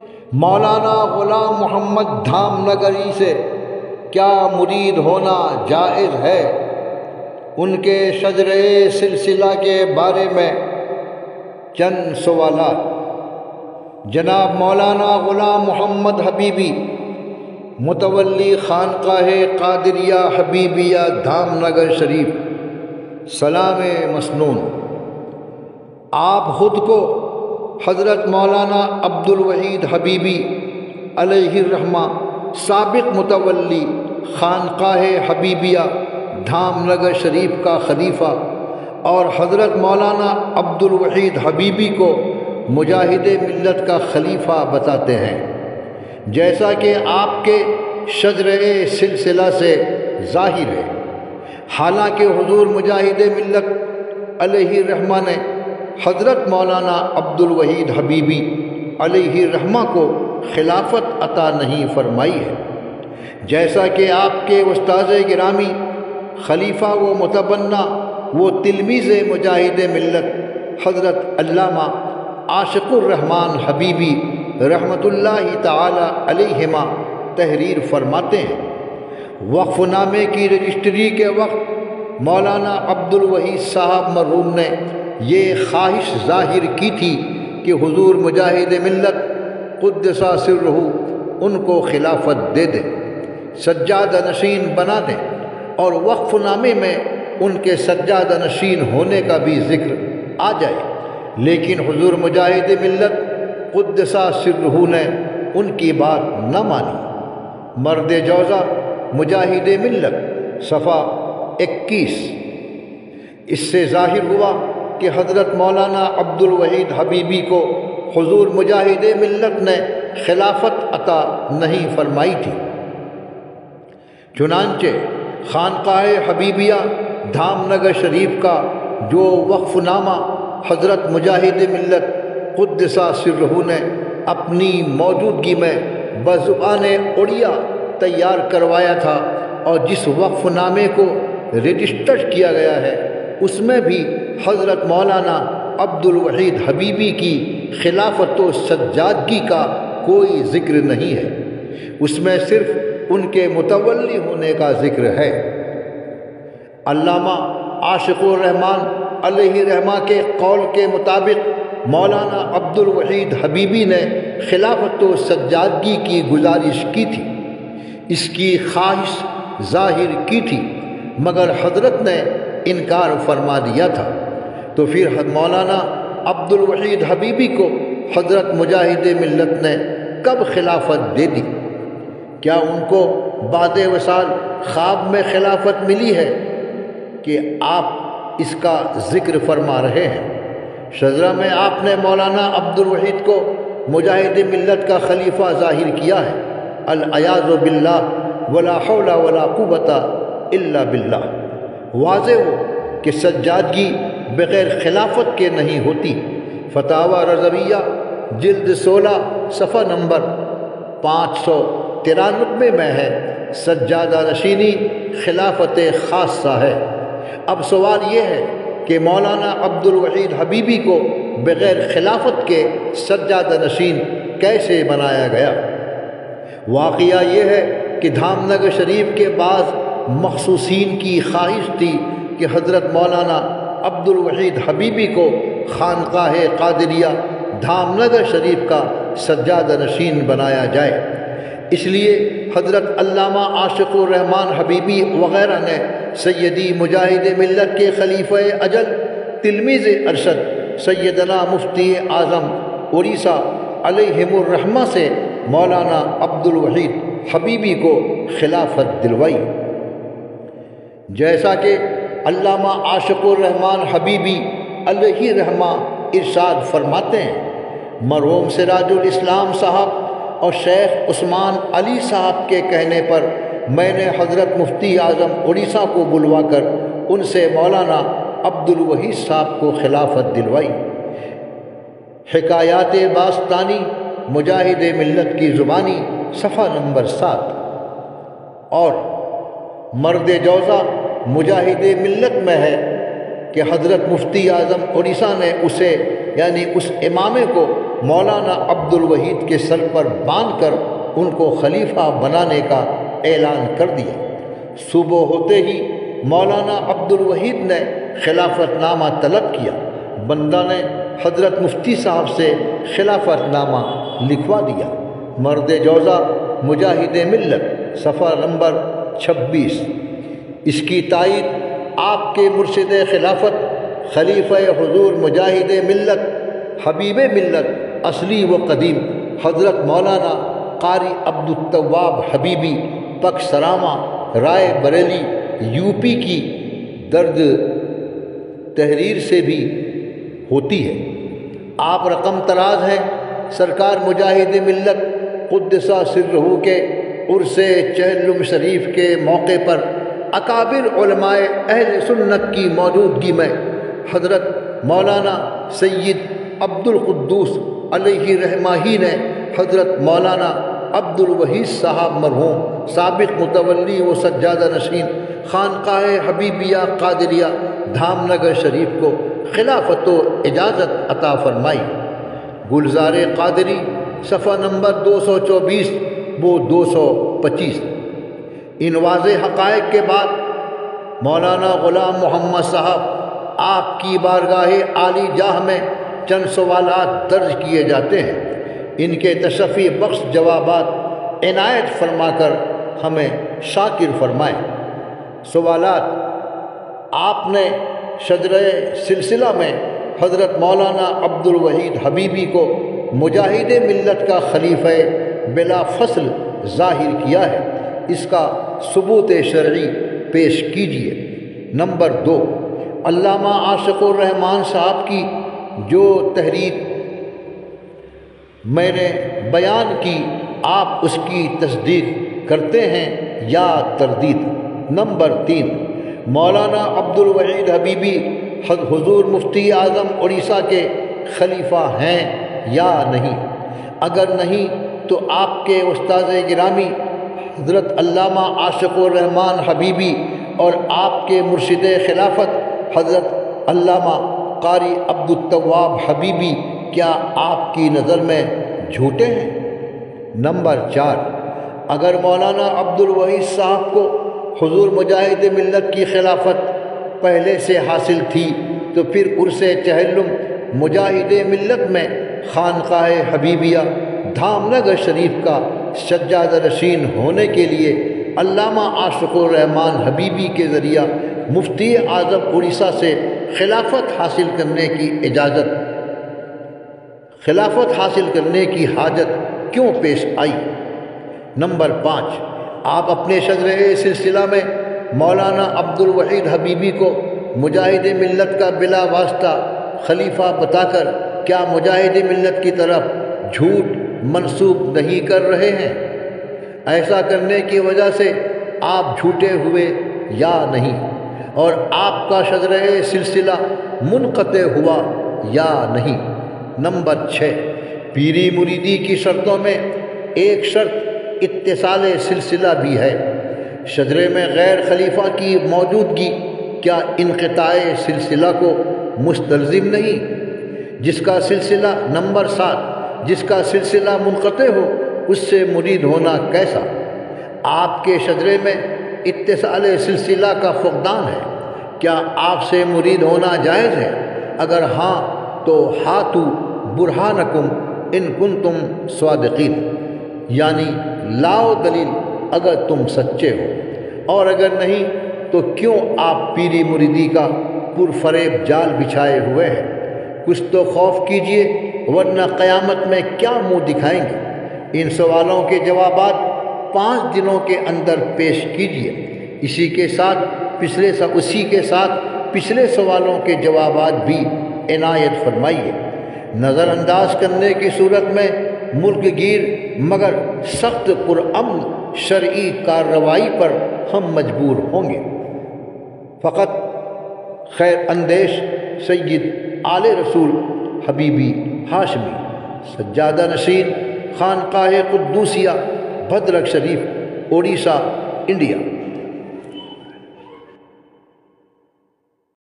مولانا غلام محمد دھام نگری سے کیا مرید ہونا جائز ہے؟ ان کے شجرے سلسلہ کے بارے میں چند سوالات۔ جناب مولانا غلام محمد حبیبی متولی خانقاہ قادریہ حبیبیہ دھام نگر شریف، سلام مسنون۔ آپ خود کو حضرت مولانا عبدالوحید حبیبی علیہ الرحمہ سابق متولی خانقاہ حبیبیہ دھام نگر شریف کا خلیفہ اور حضرت مولانا عبدالوحید حبیبی کو مجاہد ملت کا خلیفہ بتاتے ہیں، جیسا کہ آپ کے شجرے سلسلہ سے ظاہر ہے۔ حالانکہ حضور مجاہد ملت علیہ الرحمہ نے حضرت مولانا عبدالوحید حبیبی علیہ الرحمہ کو خلافت عطا نہیں فرمائی ہے، جیسا کہ آپ کے استاذ گرامی خلیفہ و متبنہ و تلمیذ مجاہد ملت حضرت علامہ عاشق الرحمن حبیبی رحمۃ اللہ تعالی علیہما تحریر فرماتے ہیں۔ وقف نامے کی رجسٹری کے وقت مولانا عبدالوحید صاحب مرحوم نے یہ خواہش ظاہر کی تھی کہ حضور مجاہد ملت قدس سرہ ان کو خلافت دے دیں، سجادہ نشین بنا دیں، اور وقف نامے میں ان کے سجادہ نشین ہونے کا بھی ذکر آ جائے، لیکن حضور مجاہد ملت قدس سرہ نے ان کی بات نہ مانی۔ مرد جوزہ مجاہد ملت صفحہ 21۔ اس سے ظاہر ہوا کہ حضرت مولانا عبدالوحید حبیبی کو حضور مجاہد ملت نے خلافت عطا نہیں فرمائی تھی۔ چنانچہ خانقاہ حبیبیہ دھام نگر شریف کا جو وقف نامہ حضرت مجاہد ملت قدس سرہ نے اپنی موجودگی میں بزبان اڑیا تیار کروایا تھا، اور جس وقف نامے کو رجسٹرڈ کیا گیا ہے، اس میں بھی حضرت مولانا عبدالوحید حبیبی کی خلافت و سجادگی کا کوئی ذکر نہیں ہے، اس میں صرف ان کے متولی ہونے کا ذکر ہے۔ علامہ عاشق الرحمن علیہ الرحمہ کے قول کے مطابق مولانا عبدالوحید حبیبی نے خلافت و سجادگی کی گزارش کی تھی، اس کی خواہش ظاہر کی تھی، مگر حضرت نے انکار فرما دیا تھا۔ تو پھر مولانا عبدالوحید حبیبی کو حضرت مجاہد ملت نے کب خلافت دے دی؟ کیا ان کو بعد وصال خواب میں خلافت ملی ہے کہ آپ اس کا ذکر فرما رہے ہیں؟ شجرہ میں آپ نے مولانا عبدالوحید کو مجاہد ملت کا خلیفہ ظاہر کیا ہے، العیاذ باللہ، ولا حول ولا قوت الا باللہ۔ واضح ہو کہ سجادگی بغیر خلافت کے نہیں ہوتی۔ فتاوی رضویہ جلد 16 صفحہ نمبر 593 میں ہے، سجادہ نشینی خلافت خاصہ ہے۔ اب سوال یہ ہے کہ مولانا عبدالوحید حبیبی کو بغیر خلافت کے سجادہ نشین کیسے بنایا گیا؟ واقعہ یہ ہے کہ دھام نگر شریف کے بعض مخصوصین کی خواہش تھی کہ حضرت مولانا عبدالوحید حبیبی کو خانقاہ قادریہ دھام نگر شریف کا سجادہ نشین بنایا جائے، اس لیے حضرت علامہ عاشق الرحمن حبیبی وغیرہ نے سیدی مجاہد ملت کے خلیفہ اجل تلمیذ ارشد سیدنا مفتی اعظم اڑیسہ علیہم الرحمہ سے مولانا عبدالوحید حبیبی کو خلافت دلوائی، جیسا کہ علامہ عاشق الرحمن حبیبی علیہ الرحمہ ارشاد فرماتے ہیں۔ مرحوم سراج الاسلام صاحب اور شیخ عثمان علی صاحب کے کہنے پر میں نے حضرت مفتی اعظم اڑیسہ کو بلوا کر ان سے مولانا عبدالوحید صاحب کو خلافت دلوائی۔ حکایات باستانی مجاہد ملت کی زبانی صفحہ نمبر 7۔ اور مرد جوزہ مجاہد ملت میں ہے کہ حضرت مفتی اعظم اڑیسہ نے اسے یعنی اس امامے کو مولانا عبد الوحید کے سر پر باندھ کر ان کو خلیفہ بنانے کا اعلان کر دیا۔ صبح ہوتے ہی مولانا عبد الوحید نے خلافت نامہ طلب کیا۔ بندہ نے حضرت مفتی صاحب سے خلافت نامہ لکھوا دیا۔ مرد جوزہ مجاہد ملت، صفحہ نمبر 26۔ اس کی تائید آپ کے مرشد خلافت خلیفہ حضور مجاہد ملت حبیب ملت اصلی و قدیم حضرت مولانا قاری عبدالتواب حبیبی پک سرامہ رائے بریلی یو پی کی درد تحریر سے بھی ہوتی ہے۔ آپ رقم طراز ہیں۔ سرکار مجاہد ملت قدسہ سرہ کے عرس چہلم شریف کے موقع پر اکابر علماء اہل سنت کی موجودگی میں حضرت مولانا سید عبد القدوس علیہ رحمہ ہی نے حضرت مولانا عبد الوحید صاحب مرحوم سابق متولی و سجادہ نشین خانقاہ حبیبیہ قادریہ دھام نگر شریف کو خلافت و اجازت عطا فرمائی۔ گلزار قادری صفحہ نمبر 224 و 225۔ ان واضح حقائق کے بعد مولانا غلام محمد صاحب آپ کی بارگاہ عالی جاہ میں چند سوالات درج کیے جاتے ہیں۔ ان کے تشفی بخش جوابات عنایت فرما کر ہمیں شاکر فرمائیں۔ سوالات: آپ نے شجرہ سلسلہ میں حضرت مولانا عبد الوحید حبیبی کو مجاہد ملت کا خلیفہ بلا فصل ظاہر کیا ہے، اس کا ثبوت شرعی پیش کیجیے۔ نمبر 2، علامہ عاشق الرحمن صاحب کی جو تحریر میں نے بیان کی، آپ اس کی تصدیق کرتے ہیں یا تردید؟ نمبر 3، مولانا عبد الوحید حبیبی حضور مفتی اعظم اڑیسہ کے خلیفہ ہیں یا نہیں؟ اگر نہیں تو آپ کے استاد گرامی حضرت علامہ عاشق الرحمن حبیبی اور آپ کے مرشد خلافت حضرت علامہ قاری عبدالتواب حبیبی کیا آپ کی نظر میں جھوٹے ہیں؟ نمبر 4، اگر مولانا عبد الوحید صاحب کو حضور مجاہد ملت کی خلافت پہلے سے حاصل تھی تو پھر عرس چہلم مجاہد ملت میں خانقاہ حبیبیہ دھام نگر شریف کا سجادہ نشین ہونے کے لیے علامہ عاشق الرحمن حبیبی کے ذریعہ مفتی اعظم اڑیسہ سے خلافت حاصل کرنے کی حاجت کیوں پیش آئی؟ نمبر 5، آپ اپنے شجرہ سلسلہ میں مولانا عبد الوحید حبیبی کو مجاہد ملت کا بلا واسطہ خلیفہ بتا کر کیا مجاہد ملت کی طرف جھوٹ منسوب نہیں کر رہے ہیں؟ ایسا کرنے کی وجہ سے آپ جھوٹے ہوئے یا نہیں؟ اور آپ کا شجرہ سلسلہ منقطع ہوا یا نہیں؟ نمبر 6، پیری مریدی کی شرطوں میں ایک شرط اتصال سلسلہ بھی ہے۔ شجرے میں غیر خلیفہ کی موجودگی کیا انقطاع سلسلہ کو مستلزم نہیں؟ جس کا سلسلہ نمبر 7 جس کا سلسلہ منقطع ہو اس سے مرید ہونا کیسا؟ آپ کے شجرے میں اتصال سلسلہ کا فقدان ہے، کیا آپ سے مرید ہونا جائز ہے؟ اگر ہاں تو ہاتو برہانکم ان کنتم صادقین، یعنی لاؤ دلیل اگر تم سچے ہو، اور اگر نہیں تو کیوں آپ پیری مریدی کا پرفریب جال بچھائے ہوئے ہیں؟ کچھ تو خوف کیجئے ورنہ قیامت میں کیا منہ دکھائیں گے؟ ان سوالوں کے جوابات 5 دنوں کے اندر پیش کیجئے۔ اسی کے ساتھ پچھلے سوالوں کے جوابات بھی عنایت فرمائیے۔ نظر انداز کرنے کی صورت میں ملک گیر مگر سخت پرامن شرعی کارروائی پر ہم مجبور ہوں گے۔ فقط خیر اندیش سید آل رسول حبیبی ہاشمی، سجادہ نشین، خانقاہ قدوسیہ، بھدرک شریف، اڑیسہ، انڈیا۔